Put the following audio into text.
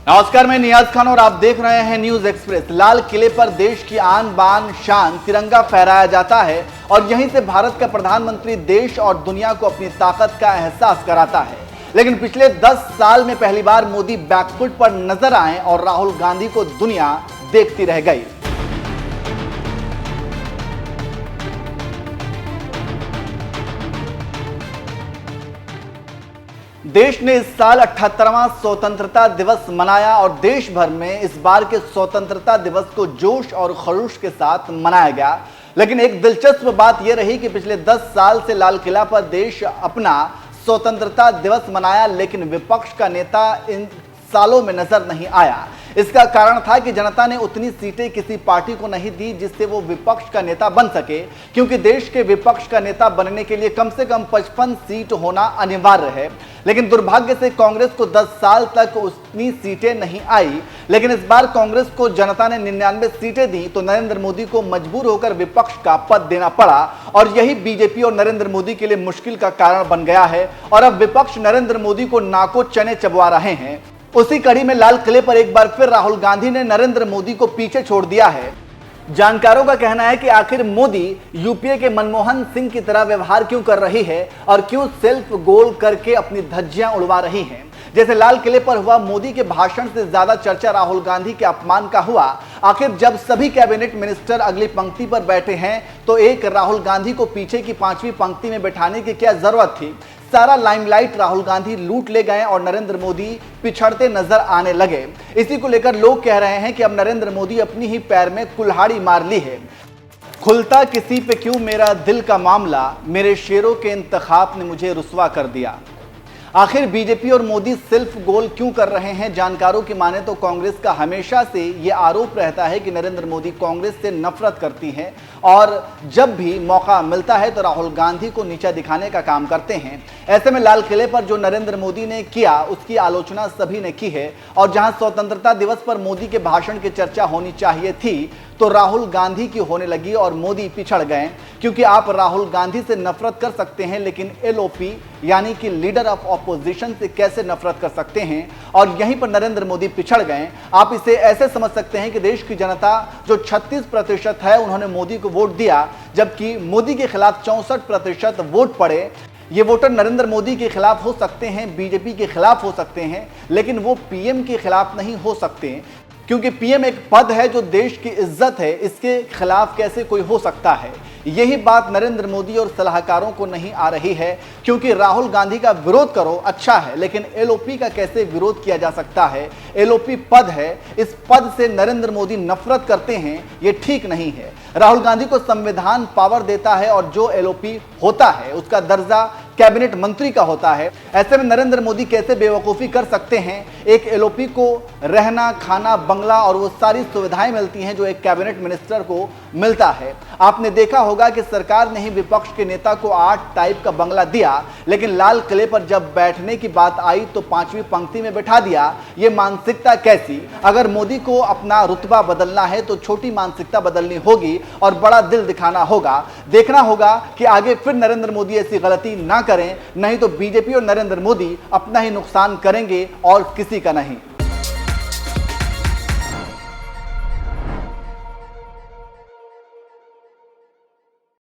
नमस्कार, मैं नियाज खान और आप देख रहे हैं न्यूज एक्सप्रेस। लाल किले पर देश की आन बान शान तिरंगा फहराया जाता है और यहीं से भारत का प्रधानमंत्री देश और दुनिया को अपनी ताकत का एहसास कराता है। लेकिन पिछले 10 साल में पहली बार मोदी बैकफुट पर नजर आए और राहुल गांधी को दुनिया देखती रह गई। देश ने इस साल 78वां स्वतंत्रता दिवस मनाया और देश भर में इस बार के स्वतंत्रता दिवस को जोश और खरोश के साथ मनाया गया। लेकिन एक दिलचस्प बात यह रही कि पिछले 10 साल से लाल किला पर देश अपना स्वतंत्रता दिवस मनाया, लेकिन विपक्ष का नेता इन सालों में नजर नहीं आया। इसका कारण था कि जनता ने उतनी सीटें किसी पार्टी को नहीं दी जिससे वो विपक्ष का नेता बन सके, क्योंकि देश के विपक्ष का नेता बनने के लिए कम से कम 55 सीट होना अनिवार्य है। लेकिन दुर्भाग्य से कांग्रेस को 10 साल तक उतनी सीटें नहीं आई। लेकिन इस बार कांग्रेस को जनता ने 99 सीटें दी तो नरेंद्र मोदी को मजबूर होकर विपक्ष का पद देना पड़ा और यही बीजेपी और नरेंद्र मोदी के लिए मुश्किल का कारण बन गया है और अब विपक्ष नरेंद्र मोदी को नाको चने चबवा रहे हैं। उसी कड़ी में लाल किले पर एक बार फिर राहुल गांधी ने नरेंद्र मोदी को पीछे छोड़ दिया है। जानकारों का कहना है कि आखिर मोदी यूपीए के मनमोहन सिंह की तरह व्यवहार क्यों कर रही है और क्यों सेल्फ गोल करके अपनी धज्जियां उड़वा रही हैं। जैसे लाल किले पर हुआ मोदी के भाषण से ज्यादा चर्चा राहुल गांधी के अपमान का हुआ। आखिर जब सभी कैबिनेट मिनिस्टर अगली पंक्ति पर बैठे हैं तो एक राहुल गांधी को पीछे की 5वीं पंक्ति में बैठाने की क्या जरूरत थी। सारा लाइमलाइट राहुल गांधी लूट ले गए और नरेंद्र मोदी पिछड़ते नजर आने लगे। इसी को लेकर लोग कह रहे हैं कि अब नरेंद्र मोदी अपनी ही पैर में कुल्हाड़ी मार ली है। खुलता किसी पे क्यों मेरा दिल का मामला, मेरे शेरों के इंतखाब ने मुझे रुस्वा कर दिया। आखिर बीजेपी और मोदी सेल्फ गोल क्यों कर रहे हैं। जानकारों की माने तो कांग्रेस का हमेशा से यह आरोप रहता है कि नरेंद्र मोदी कांग्रेस से नफरत करती है और जब भी मौका मिलता है तो राहुल गांधी को नीचा दिखाने का काम करते हैं। ऐसे में लाल किले पर जो नरेंद्र मोदी ने किया उसकी आलोचना सभी ने की है और जहां स्वतंत्रता दिवस पर मोदी के भाषण की चर्चा होनी चाहिए थी तो राहुल गांधी की होने लगी और मोदी पिछड़ गए। क्योंकि आप राहुल गांधी से नफरत कर सकते हैं लेकिन एलओपी यानी कि लीडर ऑफ ऑपोजिशन से कैसे नफरत कर सकते हैं, और यहीं पर नरेंद्र मोदी पिछड़ गए। आप इसे ऐसे समझ सकते हैं कि देश की जनता जो 36% है उन्होंने मोदी को वोट दिया, जबकि मोदी के खिलाफ 64% वोट पड़े। ये वोटर नरेंद्र मोदी के खिलाफ हो सकते हैं, बीजेपी के खिलाफ हो सकते हैं, लेकिन वो पीएम के खिलाफ नहीं हो सकते, क्योंकि पीएम एक पद है जो देश की इज्जत है। इसके खिलाफ कैसे कोई हो सकता है। यही बात नरेंद्र मोदी और सलाहकारों को नहीं आ रही है, क्योंकि राहुल गांधी का विरोध करो अच्छा है, लेकिन एलओपी का कैसे विरोध किया जा सकता है। एलओपी पद है, इस पद से नरेंद्र मोदी नफरत करते हैं, ये ठीक नहीं है। राहुल गांधी को संविधान पावर देता है और जो एलओपी होता है उसका दर्जा कैबिनेट मंत्री का होता है। ऐसे में नरेंद्र मोदी कैसे बेवकूफ़ी कर सकते हैं। एक एलओपी को रहना, खाना, बंगला और वो सारी सुविधाएं मिलती हैं जो एक कैबिनेट मिनिस्टर को मिलता है। आपने देखा होगा कि सरकार ने ही विपक्ष के नेता को 8 टाइप का बंगला दिया, लेकिन लाल किले पर जब बैठने की बात आई तो 5वीं पंक्ति में बैठा दिया। ये मानसिकता कैसी। अगर मोदी को अपना रुतबा बदलना है तो छोटी मानसिकता बदलनी होगी और बड़ा दिल दिखाना होगा। देखना होगा कि आगे फिर नरेंद्र मोदी ऐसी गलती ना करें, नहीं तो बीजेपी और नरेंद्र मोदी अपना ही नुकसान करेंगे और किसी का नहीं।